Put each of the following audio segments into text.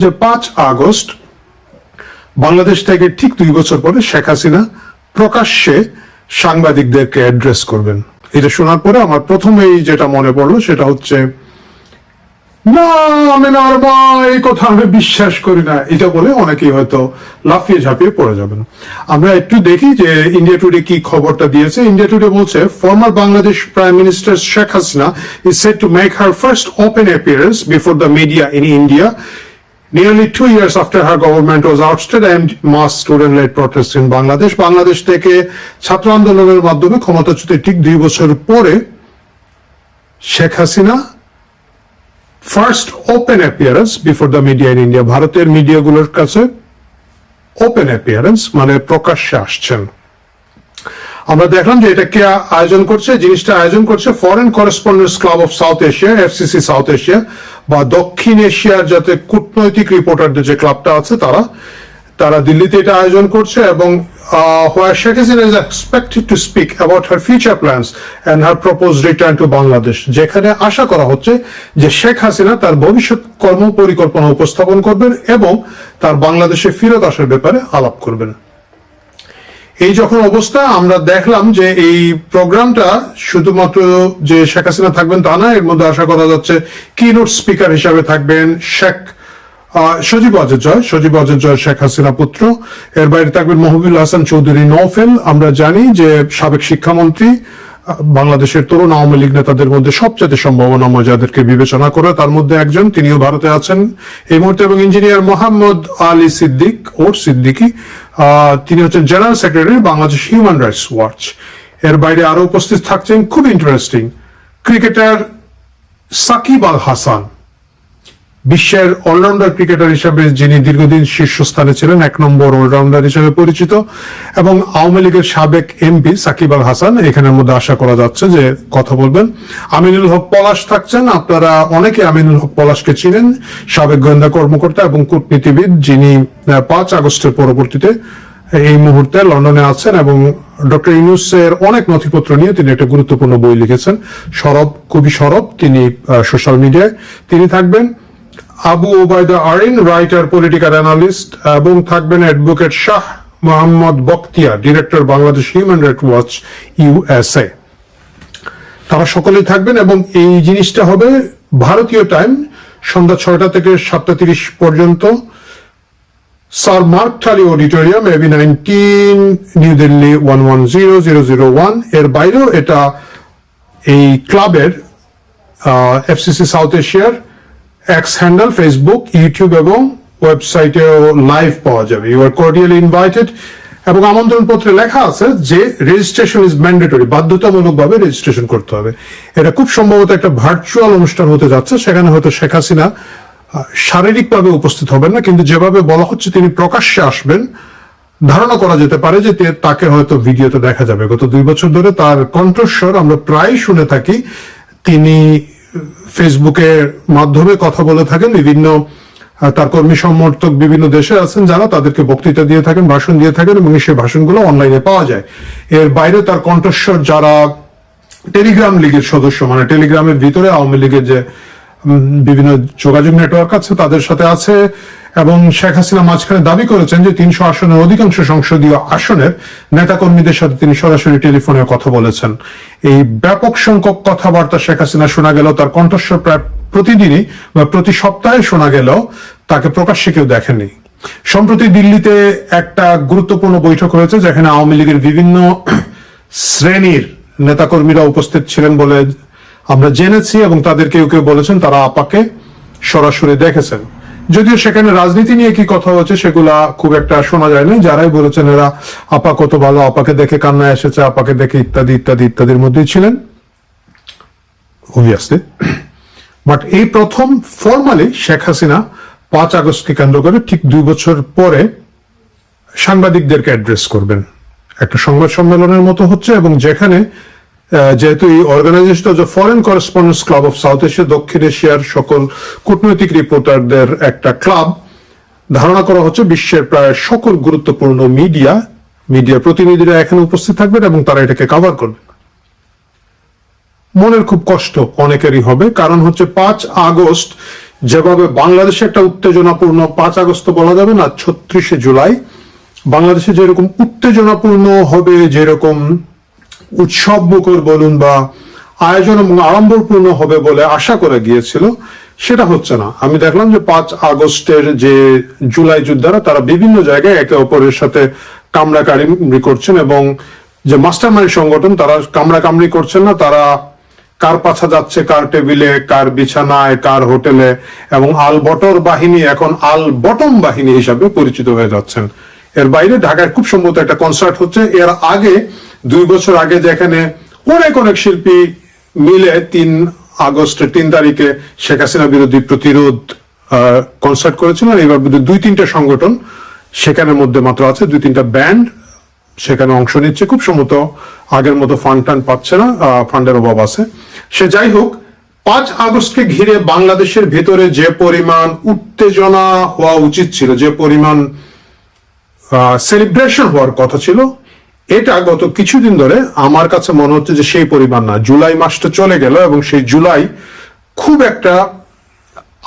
যে 5 আগস্ট বাংলাদেশ থেকে ঠিক 2 বছর পরে শেখ হাসিনা প্রকাশ্যে সাংবাদিকদেরকে অ্যাড্রেস করবেন। এটা শোনার পরে আমার প্রথমেই যেটা মনে পড়লো সেটা হচ্ছে, না আমি না এই কথা আমি বিশ্বাস করি না, এটা বলে অনেকেই হয়তো লাফিয়ে ঝাঁপিয়ে পড়ে যাবেন। আমরা একটু দেখি যে ইন্ডিয়া টুডে কি খবরটা দিয়েছে। ইন্ডিয়া টুডে বলছে, former Bangladesh prime minister Sheikh Hasina is said to make her first open appearance before the media in India nearly 2 years after her government was ousted and mass student-led protests in Bangladesh. Bangladesh থেকে ছাত্র আন্দোলনের মাধ্যমে ক্ষমতাচ্যুতি ঠিক 2 বছর পরে Sheikh Hasina first open appearance before the media in India, ভারতের মিডিয়াগুলোর কাছে open appearance মানে প্রকাশ্যে আসছেন। আমরা দেখলাম যে এটা কে আয়োজন করছে, জিনিসটা আয়োজন করছে foreign correspondents club of south Asia, FCC south Asia, বা দক্ষিণ এশিয়ার যাতে কূটনৈতিক রিপোর্টারদের যে ক্লাবটা আছে তারা দিল্লিতে এটা আয়োজন করছে। এবং where Sheikh Hasina is expected to speak about her future plans and her proposed return to Bangladesh, যেখানে আশা করা হচ্ছে যে শেখ হাসিনা তার ভবিষ্যৎ কর্ম পরিকল্পনা উপস্থাপন করবেন এবং তার বাংলাদেশে ফিরত আসার ব্যাপারে আলাপ করবেন। এই যখন অবস্থা, আমরা দেখলাম যে এই প্রোগ্রামটা শুধুমাত্র যে শেখ হাসিনা থাকবেন তা না, এর মধ্যে আশা করা যাচ্ছে কিনোট স্পিকার হিসাবে থাকবেন সজীব ওয়াজেদ জয় শেখ হাসিনা পুত্র। এর বাইরে থাকবেন মহবুবুল হাসান চৌধুরী নওফেল। আমরা জানি যে সাবেক শিক্ষামন্ত্রী, বাংলাদেশের তরুণ আওয়ামী লীগ নেতাদের মধ্যে সবচেয়ে সম্ভাবনাময় যাদেরকে বিবেচনা করে তার মধ্যে একজন, তিনিও ভারতে আছেন এই মুহূর্তে। এবং ইঞ্জিনিয়ার মোহাম্মদ আলী সিদ্দিকী, তিনি হচ্ছেন general secretary Bangladesh Human Rights watch. এর বাইরে আরো উপস্থিত থাকছেন খুব ইন্টারেস্টিং ক্রিকেটার সাকিব আল হাসান, বিশ্বের অলরাউন্ডার ক্রিকেটার হিসেবে যিনি দীর্ঘদিন শীর্ষস্থানে ছিলেন, 1 নম্বর অলরাউন্ডার হিসেবে পরিচিত, এবং আওয়ামী লীগের সাবেক এমপি সাকিব আল হাসান এখানের মধ্যে আশা করা যাচ্ছে যে কথা বলবেন। আমিনুল হক পলাশ থাকছেন, আপনারা অনেকে আমিনুল হক পলাশকে চিনেন, সাবেক গোয়েন্দা কর্মকর্তা এবং কূটনীতিবিদ, যিনি 5 আগস্টের পরবর্তীতে এই মুহূর্তে লন্ডনে আছেন এবং ডক্টর ইউনূসের অনেক নথিপত্র নিয়ে তিনি একটা গুরুত্বপূর্ণ বই লিখেছেন, কবি সরব, তিনি সোশ্যাল মিডিয়ায় তিনি থাকবেন। Abu Obaida Arin, writer, political analyst, এবং থাকবেন advocate Shah Mohammad Bakhtiar, director Bangladesh Human Rights Watch USA. তারা সকলেই থাকবেন এবং এই জিনিসটা হবে ভারতীয় টাইম সন্ধ্যা 6টা থেকে 7:30 পর্যন্ত, Sir Mark Tully auditorium, AB 19, New Delhi 110001। এর বাইরেও এটা এই ক্লাবের এফসিসি সাউথ এশিয়ার এক্স হ্যান্ডেল, ফেসবুক, ইউটিউব এবং ওয়েবসাইটেও লাইভ পাওয়া যাবে। You are cordially invited. এবং আমন্ত্রণ পত্রে লেখা আছে যে রেজিস্ট্রেশন ইজ ম্যান্ডেটরি, বাধ্যতামূলকভাবে রেজিস্ট্রেশন করতে হবে। এটা খুব সম্ভবত একটা ভার্চুয়াল অনুষ্ঠান হতে যাচ্ছে, সেখানে হয়তো শেখ হাসিনা শারীরিকভাবে উপস্থিত হবেন না, কিন্তু যেভাবে বলা হচ্ছে তিনি প্রকাশ্যে আসবেন, ধারণা করা যেতে পারে যে তাকে হয়তো ভিডিওতে দেখা যাবে। গত 2 বছর ধরে তার কণ্ঠস্বর আমরা প্রায় শুনে থাকি, তিনি ফেসবুকের মাধ্যমে কথা বলে থাকেন, বিভিন্ন তার কর্মী সমর্থক বিভিন্ন দেশে আছেন যারা তাদেরকে বক্তৃতা দিয়ে থাকেন, ভাষণ দিয়ে থাকেন এবং সেই ভাষণগুলো অনলাইনে পাওয়া যায়। এর বাইরে তার কণ্ঠস্বর যারা টেলিগ্রাম লীগের সদস্য, মানে টেলিগ্রামের ভিতরে আওয়ামী লীগের যে বিভিন্ন যোগাযোগ নেটওয়ার্ক আছে তাদের সাথে আছে। এবং শেখ হাসিনা মাঝখানে দাবি করেছেন যে 300 আসনের অধিকাংশ সংসদীয় আসনের নেতাকর্মীদের সাথে তিনি সরাসরি টেলিফোনে কথা বলেছেন। এই ব্যাপক সংখ্যক কথাবার্তা শেখ হাসিনা শোনা গেল, তার কণ্ঠস্বর প্রায় প্রতিদিনই বা প্রতি সপ্তাহে শোনা গেলেও তাকে প্রকাশ্যে কেউ দেখেনি। সম্প্রতি দিল্লিতে একটা গুরুত্বপূর্ণ বৈঠক হয়েছে যেখানে আওয়ামী লীগের বিভিন্ন শ্রেণীর নেতাকর্মীরা উপস্থিত ছিলেন বলে আমরা জেনেছি এবং তাদের কেউ কেউ বলেছেন তারা আপাকে সরাসরি দেখেছেন। যদিও সেখানে রাজনীতি নিয়ে কি কথা হচ্ছে সেগুলা খুব একটা শোনা যায় না, যারাই বলেছেন এরা আপা কত ভালো, আপাকে দেখে কান্নায় এসেছে, আপাকে দেখে ইত্যাদি ইত্যাদি ইত্যাদির মধ্যেই ছিলেন অবভিয়াসলি। বাট এই প্রথম ফর্মালি শেখ হাসিনা 5 আগস্টকে কেন্দ্র করে ঠিক 2 বছর পরে সাংবাদিকদেরকে অ্যাড্রেস করবেন, একটা সংবাদ সম্মেলনের মতো হচ্ছে। এবং যেখানে যেহেতু এই অর্গানাইজেশনটা যে foreign correspondents club of south Asia, দক্ষিণ এশিয়ার সকল কূটনৈতিক রিপোর্টারদের একটা ক্লাব, ধারণা করা হচ্ছে বিশ্বের প্রায় সকল গুরুত্বপূর্ণ মিডিয়া প্রতিনিধিরা এখানে উপস্থিত থাকবেন এবং তারা এটাকে কভার করবেন। মনের খুব কষ্ট অনেকেরই হবে, কারণ হচ্ছে 5 আগস্ট যেভাবে বাংলাদেশে একটা উত্তেজনাপূর্ণ 5 আগস্ট বলা যাবে না, 36 জুলাই বাংলাদেশে যেরকম উত্তেজনাপূর্ণ হবে, যেরকম উৎসব মুখর বলুন বা আয়োজন এবং আড়ম্বরপূর্ণ হবে বলে আশা করে গিয়েছিল, সেটা হচ্ছে না। আমি দেখলাম যে 5 আগস্টের যে জুলাই যোদ্ধারা তারা বিভিন্ন জায়গায় একে অপরের সাথে কামড়াকামড়ি করছেন, এবং যে মাস্টারমাইন্ড সংগঠন তারা কামড়াকামড়ি করছেন না, তারা কার পাছা যাচ্ছে, কার টেবিলে, কার বিছানায়, কার হোটেলে, এবং আল বটর বাহিনী এখন আল বটম বাহিনী হিসাবে পরিচিত হয়ে যাচ্ছেন। এর বাইরে ঢাকায় খুব সম্ভবত একটা কনসার্ট হচ্ছে। এর আগে 2 বছর আগে যেখানে অনেক অনেক শিল্পী মিলে 3 আগস্টের 3 তারিখে শেখ হাসিনা বিরোধী প্রতিরোধ কনসার্ট করেছিলেন, এবার 2-3টা সংগঠন সেখানের মধ্যে মাত্র আছে, 2-3টা ব্যান্ড সেখানে অংশ নিচ্ছে। খুব সম্ভবত আগের মতো ফান্ড টান্ড পাচ্ছে না, ফান্ডের অভাব আছে। সে যাই হোক, 5 আগস্টকে ঘিরে বাংলাদেশের ভেতরে যে পরিমাণ উত্তেজনা হওয়া উচিত ছিল, যে পরিমাণ সেলিব্রেশন হওয়ার কথা ছিল, এটা গত কিছুদিন ধরে আমার কাছে মনে হচ্ছে যে সেই পরিমাণ না। জুলাই মাসটা চলে গেল এবং সেই জুলাই খুব একটা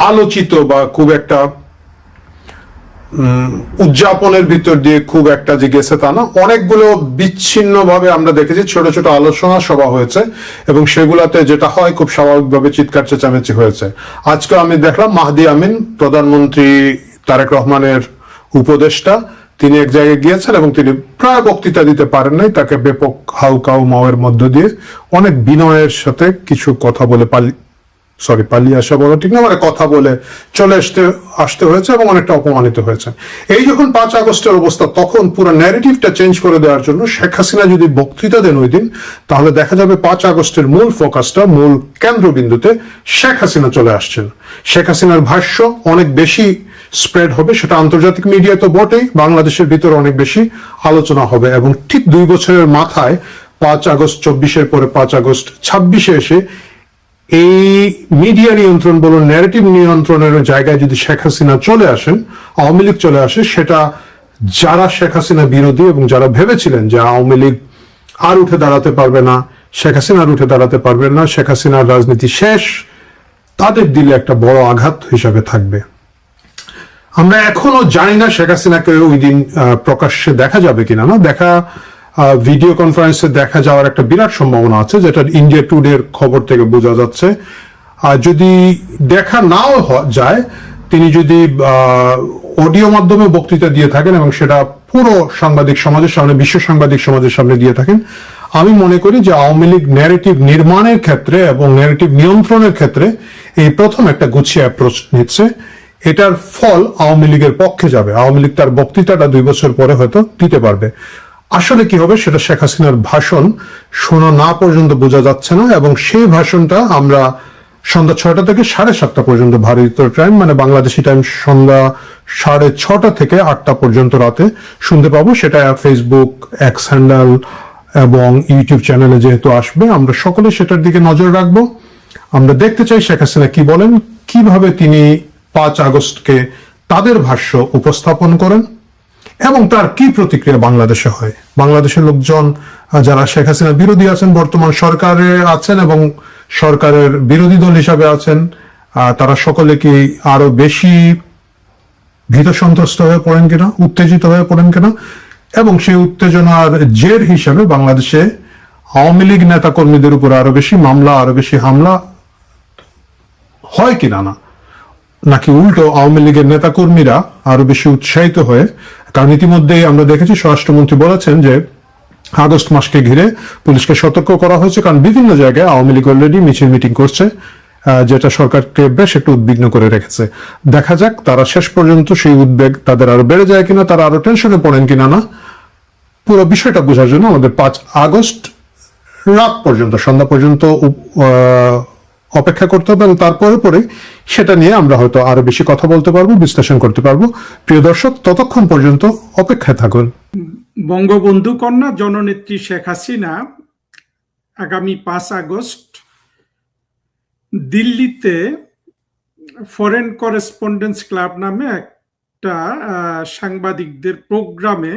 আলোচিত বা খুব একটা উদযাপনের ভিতর দিয়ে খুব একটা যে গেছে তা না। অনেকগুলো বিচ্ছিন্ন ভাবে আমরা দেখেছি ছোট ছোট আলোচনা সভা হয়েছে, এবং সেগুলাতে যেটা হয় খুব স্বাভাবিকভাবে চিৎকার চেঁচামেচি হয়েছে। আজকে আমি দেখলাম মাহদি আমিন, প্রধানমন্ত্রী তারেক রহমানের উপদেষ্টা, তিনি এক জায়গায় গিয়েছেন এবং তিনি প্রায় বক্তৃতা দিতে পারেন নাই, তাকে ব্যাপক হাউকাউ মাওয়ের মধ্য দিয়ে অনেক বিনয়ের সাথে কিছু কথা বলে পালিয়ে আসা বলা ঠিক না, মানে কথা বলে চলে আসতে হয়েছে এবং অনেকটা অপমানিত হয়েছে। এই যখন 5 আগস্টের অবস্থা, তখন পুরো ন্যারেটিভটা চেঞ্জ করে দেওয়ার জন্য শেখ হাসিনা যদি বক্তৃতা দেন ওই দিন, তাহলে দেখা যাবে 5 আগস্টের মূল ফোকাসটা, মূল কেন্দ্রবিন্দুতে শেখ হাসিনা চলে আসছেন। শেখ হাসিনার ভাষ্য অনেক বেশি স্প্রেড হবে, সেটা আন্তর্জাতিক মিডিয়া তো বটেই, বাংলাদেশের ভিতরে অনেক বেশি আলোচনা হবে। এবং ঠিক 2 বছরের মাথায় 5 আগস্ট 24-এর পরে 5 আগস্ট 26-এ এসে এই মিডিয়া নিয়ন্ত্রণ বলুন, ন্যারেটিভ নিয়ন্ত্রণের জায়গায় যদি শেখ হাসিনা চলে আসেন, আওয়ামী লীগ চলে আসে, সেটা যারা শেখ হাসিনা বিরোধী এবং যারা ভেবেছিলেন যে আওয়ামী লীগ আর উঠে দাঁড়াতে পারবে না, শেখ হাসিনা আর উঠে দাঁড়াতে পারবেন না, শেখ হাসিনার রাজনীতি শেষ, তাদের দিলে একটা বড় আঘাত হিসাবে থাকবে। আমরা এখনো জানি না শেখ হাসিনাকে ওই দিন প্রকাশ্যে দেখা যাবে কিনা। না দেখা, ভিডিও কনফারেন্সে দেখা যাওয়ার একটা বিরাট সম্ভাবনা আছে, যেটা ইন্ডিয়া টুডের খবর থেকে বোঝা যাচ্ছে। আর যদি দেখা নাও যায়, তিনি যদি অডিও মাধ্যমে বক্তৃতা দিয়ে থাকেন এবং সেটা পুরো সাংবাদিক সমাজের সামনে, বিশ্ব সাংবাদিক সমাজের সামনে দিয়ে থাকেন, আমি মনে করি যে আওয়ামী লীগ ন্যারেটিভ নির্মাণের ক্ষেত্রে এবং ন্যারেটিভ নিয়ন্ত্রণের ক্ষেত্রে এই প্রথম একটা গুছিয়ে অ্যাপ্রোচ নিচ্ছে। এটার ফল আওয়ামী লীগের পক্ষে যাবে। আওয়ামী লীগ তার বক্তৃতাটা 2 বছর পরে হয়তো দিতে পারবে। আসলে কি হবে সেটা শেখ হাসিনার ভাষণ শোনা না পর্যন্ত বোঝা যাচ্ছে না, এবং সেই ভাষণটা আমরা সন্ধ্যা 6টা থেকে 7:30 পর্যন্ত ভারতীয় টাইম, মানে বাংলাদেশি টাইম সন্ধ্যা 6:30 থেকে 8টা পর্যন্ত রাতে শুনতে পাবো। সেটা ফেসবুক, এক্স হ্যান্ডেল এবং ইউটিউব চ্যানেলে যেহেতু আসবে, আমরা সকলে সেটার দিকে নজর রাখবো। আমরা দেখতে চাই শেখ হাসিনা কি বলেন, কিভাবে তিনি 5 আগস্টকে তাদের ভাষ্য উপস্থাপন করেন এবং তার কি প্রতিক্রিয়া বাংলাদেশে হয়। বাংলাদেশের লোকজন যারা শেখ হাসিনা বিরোধী আছেন, বর্তমান সরকারে আছেন এবং সরকারের বিরোধী দল হিসাবে আছেন, তারা সকলে কি আরো বেশি ভীত সন্ত্রস্ত হয়ে পড়েন কিনা, উত্তেজিত হয়ে পড়েন কিনা, এবং সেই উত্তেজনার জের হিসাবে বাংলাদেশে আওয়ামী লীগ নেতা কর্মীদের উপর আরো বেশি মামলা, আরো বেশি হামলা হয় কিনা, না নাকি উল্টো আওয়ামী লীগের নেতা কর্মীরা আরো বেশি উৎসাহিত হয়ে, কারণ ইতিমধ্যেই আমরা দেখেছি স্বরাষ্ট্রমন্ত্রী বলেছেন যে আগস্ট মাসকে ঘিরে পুলিশকে সতর্ক করা হয়েছে, কারণ বিভিন্ন জায়গায় আওয়ামী লীগ অলরেডি মিছিল মিটিং করছে, যেটা সরকারকে বেশ একটু উদ্বিগ্ন করে রেখেছে। দেখা যাক তারা শেষ পর্যন্ত সেই উদ্বেগ তাদের আরো বেড়ে যায় কিনা, তারা আরো টেনশনে পড়েন কিনা। না, পুরো বিষয়টা বোঝার জন্য আমাদের 5 আগস্ট রাত পর্যন্ত, সন্ধ্যা পর্যন্ত অপেক্ষা করতে হবে, এবং তারপরে পরে সেটা নিয়ে আমরা হয়তো আরো বেশি কথা বলতে পারবো, বিশ্লেষণ করতে পারবো। প্রিয় দর্শক, ততক্ষণ পর্যন্ত অপেক্ষায় থাকুন। বঙ্গবন্ধু কন্যা জননেত্রী শেখ হাসিনা আগামী 5 আগস্ট দিল্লিতে ফরেন করেসপন্ডেন্স ক্লাব নামে একটা সাংবাদিকদের প্রোগ্রামে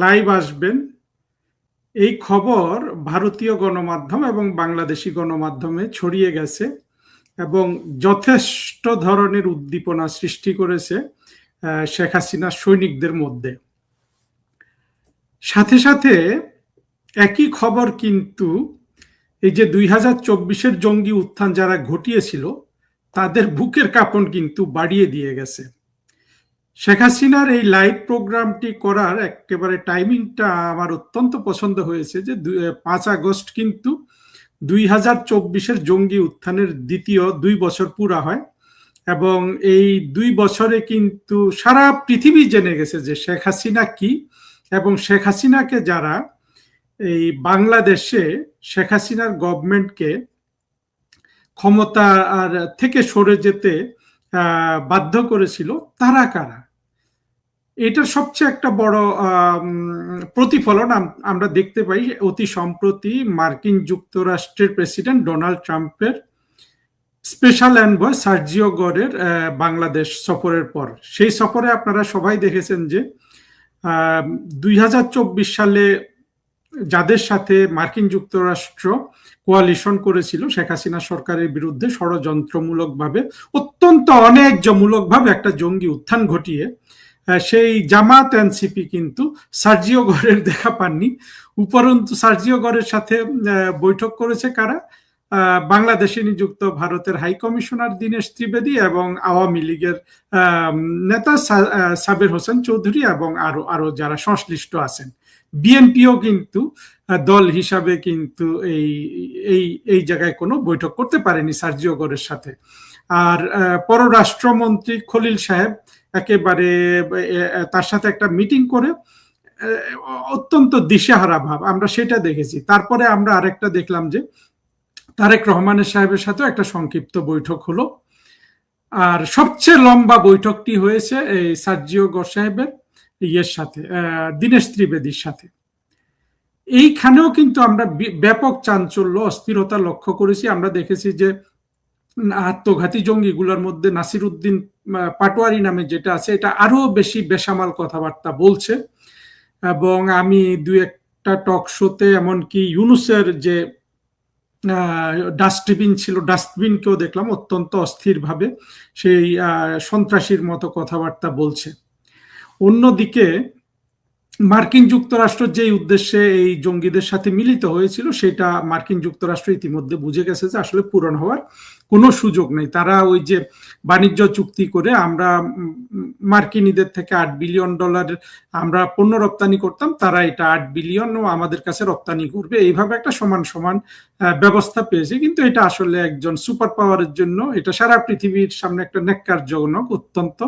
লাইভ আসবেন। এই খবর ভারতীয় গণমাধ্যম এবং বাংলাদেশি গণমাধ্যমে ছড়িয়ে গেছে। এবং যথেষ্ট ধরনের উদ্দীপনা সৃষ্টি করেছে শেখ হাসিনার সৈনিকদের মধ্যে। সাথে সাথে একই খবর কিন্তু এই যে 2024-এর জঙ্গি উত্থান যারা ঘটিয়েছিল তাদের বুকের কাঁপন কিন্তু বাড়িয়ে দিয়ে গেছে। শেখ হাসিনার এই লাইভ প্রোগ্রামটি করার একেবারে টাইমিংটা আমার অত্যন্ত পছন্দ হয়েছে যে 5 আগস্ট কিন্তু 2024-এর জঙ্গি উত্থানের দ্বিতীয় 2 বছর পুরা হয় এবং এই 2 বছরে কিন্তু সারা পৃথিবী জেনে গেছে যে শেখ হাসিনা কি এবং শেখ হাসিনাকে যারা এই বাংলাদেশে শেখ হাসিনার গভর্নমেন্টকে ক্ষমতা থেকে সরে যেতে বাধ্য করেছিল তারা কারা। এটার সবচেয়ে একটা বড় প্রতিফলন আমরা দেখতে পাই অতি সম্প্রতি মার্কিন যুক্তরাষ্ট্রের প্রেসিডেন্ট ডোনাল্ড ট্রাম্পের স্পেশাল এনভয় সার্জিও গরের বাংলাদেশ সফরের পর। সেই সফরে আপনারা সবাই দেখেছেন যে 2024 সালে যাদের সাথে মার্কিন যুক্তরাষ্ট্র কোয়ালিশন করেছিল শেখ হাসিনা সরকারের বিরুদ্ধে ষড়যন্ত্রমূলকভাবে অত্যন্ত অন্যায্যমূলকভাবে একটা জঙ্গি উত্থান ঘটিয়ে সেই জামাত এনসিপি কিন্তু সার্জিও গরের দেখা পাননি। উপরন্তু সার্জিও গরের সাথে বৈঠক করেছে কারা? বাংলাদেশে নিযুক্ত ভারতের হাই কমিশনার দীনেশ ত্রিবেদী এবং আওয়ামী লীগের নেতা সাবের হোসেন চৌধুরী এবং আরো যারা সংশ্লিষ্ট আছেন। বিএনপিও কিন্তু দল হিসাবে কিন্তু এই জায়গায় কোনো বৈঠক করতে পারেনি সার্জিও গরের সাথে। আর পররাষ্ট্রমন্ত্রী খলিল সাহেব একেবারে তার সাথে একটা মিটিং করে অত্যন্ত দিশেহারা ভাব, আমরা সেটা দেখেছি। তারপরে আমরা আরেকটা দেখলাম যে তারেক রহমানের সাহেবের সাথে একটা সংক্ষিপ্ত বৈঠক হলো। আর সবচেয়ে লম্বা বৈঠকটি হয়েছে এই সার্জিও গর সাহেবের সাথে, দীনেশ ত্রিবেদীর সাথে। এইখানেও কিন্তু আমরা ব্যাপক চাঞ্চল্য অস্থিরতা লক্ষ্য করেছি। আমরা দেখেছি যে আত্মঘাতী জঙ্গিগুলোর মধ্যে নাসির উদ্দিন পাটোয়ারি নামে যেটা আছে এটা আরো বেশি বেসামাল কথাবার্তা বলছে এবং আমি দুই একটা টক শোতে এমনকি ইউনুসের যে ডাস্টবিন ছিল ডাস্টবিনকেও দেখলাম অত্যন্ত অস্থিরভাবে সেই সন্ত্রাসীর মতো কথাবার্তা বলছে। অন্যদিকে মার্কিন যুক্তরাষ্ট্র যেই উদ্দেশ্যে এই জঙ্গিদের সাথে মিলিত হয়েছিল সেটা মার্কিন যুক্তরাষ্ট্র ইতিমধ্যে বুঝে গেছে যে আসলে পূরণ হওয়ার কোনো সুযোগ নেই। তারা ওই যে বাণিজ্য চুক্তি করে আমরা মার্কিনীদের থেকে $8 বিলিয়ন আমরা পণ্য রপ্তানি করতাম, তারা এটা $8 বিলিয়ন আমাদের কাছে রপ্তানি করবে, এইভাবে একটা সমান সমান ব্যবস্থা পেয়েছে। কিন্তু এটা আসলে একজন সুপার পাওয়ারের জন্য এটা সারা পৃথিবীর সামনে একটা ন্যাক্কারজনক, অত্যন্ত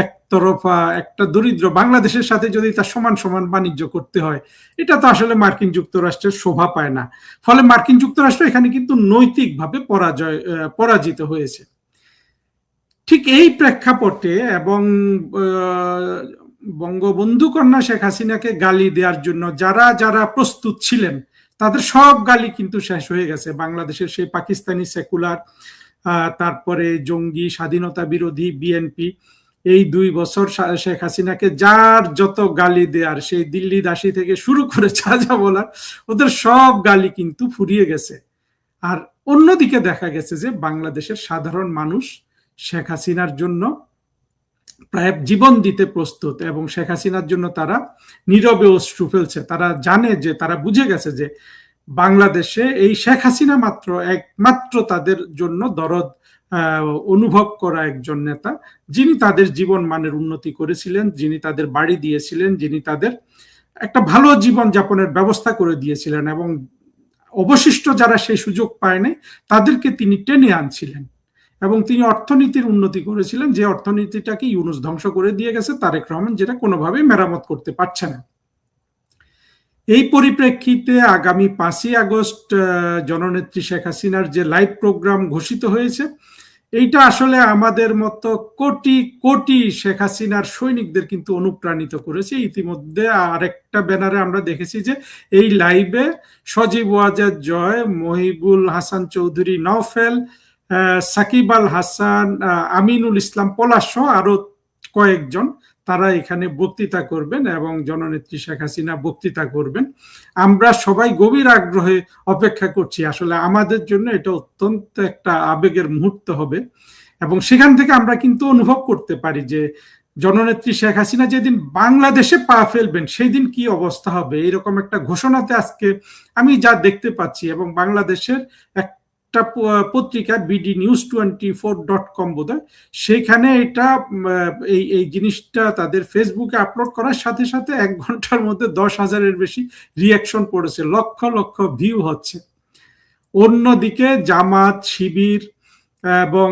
একতরফা একটা দরিদ্র বাংলাদেশের সাথে যদি তার সমান সমান বাণিজ্য করতে হয়, এটা তো আসলে মার্কিন যুক্তরাষ্ট্রের শোভা পায় না। ফলে মার্কিন যুক্তরাষ্ট্র এখানে কিন্তু নৈতিকভাবে পরাজিত হয়েছে। ঠিক এই প্রেক্ষাপটে এবং বঙ্গবন্ধু কন্যা শেখ হাসিনাকে গালি দেওয়ার জন্য যারা যারা প্রস্তুত ছিলেন তাদের সব গালি কিন্তু শেষ হয়ে গেছে। বাংলাদেশের সেই পাকিস্তানি সেকুলার, তারপরে জঙ্গি, স্বাধীনতা বিরোধী বিএনপি, এই 2 বছর শেখ হাসিনাকে যার যত গালি দেয়ার, সেই দিল্লি দাসী থেকে শুরু করে যা যা বলার, ওদের সব গালি কিন্তু ফুরিয়ে গেছে। আর অন্যদিকে দেখা গেছে যে বাংলাদেশের সাধারণ মানুষ শেখ হাসিনার জন্য প্রায় জীবন দিতে প্রস্তুত এবং শেখ হাসিনার জন্য তারা নীরবে অশ্রু ফেলছে। তারা জানে যে, তারা বুঝে গেছে যে বাংলাদেশে এই শেখ হাসিনা একমাত্র তাদের জন্য দরদ অনুভব করা একজন নেতা, যিনি তাদের জীবন মানের উন্নতি করেছিলেন, যিনি তাদের বাড়ি দিয়েছিলেন, যিনি তাদের একটা ভালো জীবন যাপনের ব্যবস্থা করে দিয়েছিলেন এবং অবশিষ্ট যারা সেই সুযোগ পায় নাই তাদেরকে তিনি টেনে আনছিলেন এবং তিনি অর্থনীতির উন্নতি করেছিলেন, যে অর্থনীতিটাকে ইউনুস ধ্বংস করে দিয়ে গেছে তারেক রহমান, যেটা কোনোভাবেই মেরামত করতে পারছে না। এই পরিপ্রেক্ষিতে আগামী 5ই আগস্ট জননেত্রী শেখ হাসিনার যে লাইভ প্রোগ্রাম ঘোষিত হয়েছে, এইটা আসলে আমাদের মতো কোটি কোটি শেখ হাসিনার সৈনিকদের কিন্তু অনুপ্রাণিত করেছে। ইতিমধ্যে আরেকটা ব্যানারে আমরা দেখেছি যে এই লাইভে সজীব ওয়াজেদ জয়, মহিবুল হাসান চৌধুরী নওফেল, সাকিব আল হাসান, আমিনুল ইসলাম পলাশ সহ আরো কয়েকজন, তারা এখানে বক্তৃতা করবেন এবং জননেত্রী শেখ হাসিনা বক্তৃতা করবেন। আমরা সবাই গভীর আগ্রহে অপেক্ষা করছি। আসলে আমাদের জন্য এটা অত্যন্ত একটা আবেগের মুহূর্ত হবে এবং সেখান থেকে আমরা কিন্তু অনুভব করতে পারি যে জননেত্রী শেখ হাসিনা যেদিন বাংলাদেশে পা ফেলবেন সেই দিন কি অবস্থা হবে। এরকম একটা ঘোষণাতে আজকে আমি যা দেখতে পাচ্ছি, এবং বাংলাদেশের একটা পত্রিকা bdnews24.com বোধহয়, সেইখানে এটা এই জিনিসটা তাদের ফেসবুকে আপলোড করার সাথে সাথে 1 ঘন্টার মধ্যে 10,000-এর বেশি রিয়াকশন পড়েছে, লক্ষ লক্ষ ভিউ হচ্ছে। অন্যদিকে জামাত, শিবির এবং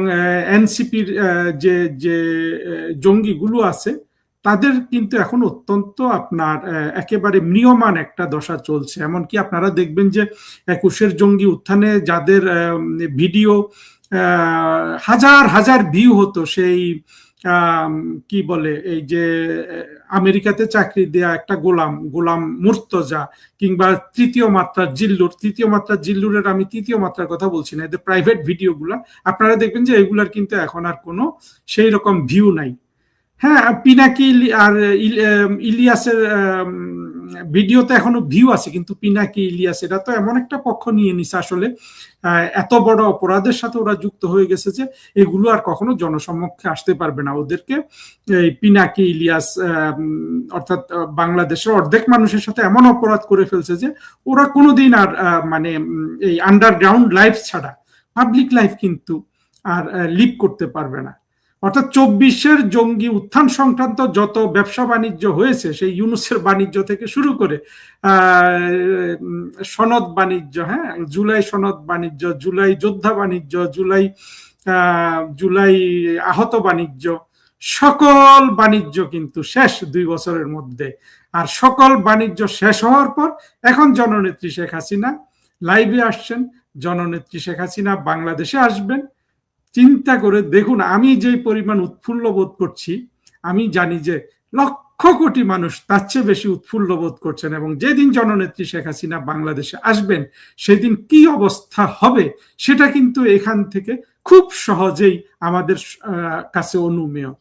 এনসিপির যে যে জঙ্গিগুলো আছে তাদের কিন্তু এখন অত্যন্ত আপনার একেবারে ম্রিয়মান একটা দশা চলছে। এমনকি আপনারা দেখবেন যে 21-এর জঙ্গি উত্থানে যাদের ভিডিও হাজার হাজার ভিউ হতো, সেই কি বলে এই যে আমেরিকাতে চাকরি দেয়া একটা গোলাম মুর্তজা, কিংবা তৃতীয় মাত্রার জিল্লুরের আমি তৃতীয় মাত্রার কথা বলছি না, এদের প্রাইভেট ভিডিওগুলা আপনারা দেখবেন যে এগুলার কিন্তু এখন আর কোনো সেই রকম ভিউ নাই। হ্যাঁ, পিনাকি আর ইলিয়াসের ভিডিওতে এখনো ভিউ আছে, কিন্তু পিনাকি ইলিয়াস এরা তো এমন একটা পক্ষ নিয়ে নিছে, আসলে এত বড় অপরাধের সাথে ওরা যুক্ত হয়ে গেছে যে এগুলো আর কখনো জনসম্মুখে আসতে পারবে না। ওদেরকে এই পিনাকি ইলিয়াস অর্থাৎ বাংলাদেশের অর্ধেক মানুষের সাথে এমন অপরাধ করে ফেলছে যে ওরা কোনোদিন আর মানে এই আন্ডারগ্রাউন্ড লাইফ ছাড়া পাবলিক লাইফ কিন্তু আর লিভ করতে পারবে না। অর্থাৎ 24-এর জঙ্গি উত্থান সংক্রান্ত যত ব্যবসা বাণিজ্য হয়েছে, সেই ইউনুসের বাণিজ্য থেকে শুরু করে সনদ বাণিজ্য, হ্যাঁ, জুলাই সনদ বাণিজ্য, জুলাই যোদ্ধা বাণিজ্য, জুলাই আহত বাণিজ্য, সকল বাণিজ্য কিন্তু শেষ 2 বছরের মধ্যে। আর সকল বাণিজ্য শেষ হওয়ার পর এখন জননেত্রী শেখ হাসিনা লাইভে আসছেন, জননেত্রী শেখ হাসিনা বাংলাদেশে আসবেন। চিন্তা করে দেখুন, আমি যে পরিমাণ উৎফুল্ল বোধ করছি, আমি জানি যে লক্ষ কোটি মানুষ তার চেয়ে বেশি উৎফুল্ল বোধ করছেন। এবং যেদিন জননেত্রী শেখ হাসিনা বাংলাদেশে আসবেন সেদিন কি অবস্থা হবে সেটা কিন্তু এখান থেকে খুব সহজেই আমাদের কাছে অনুমেয়।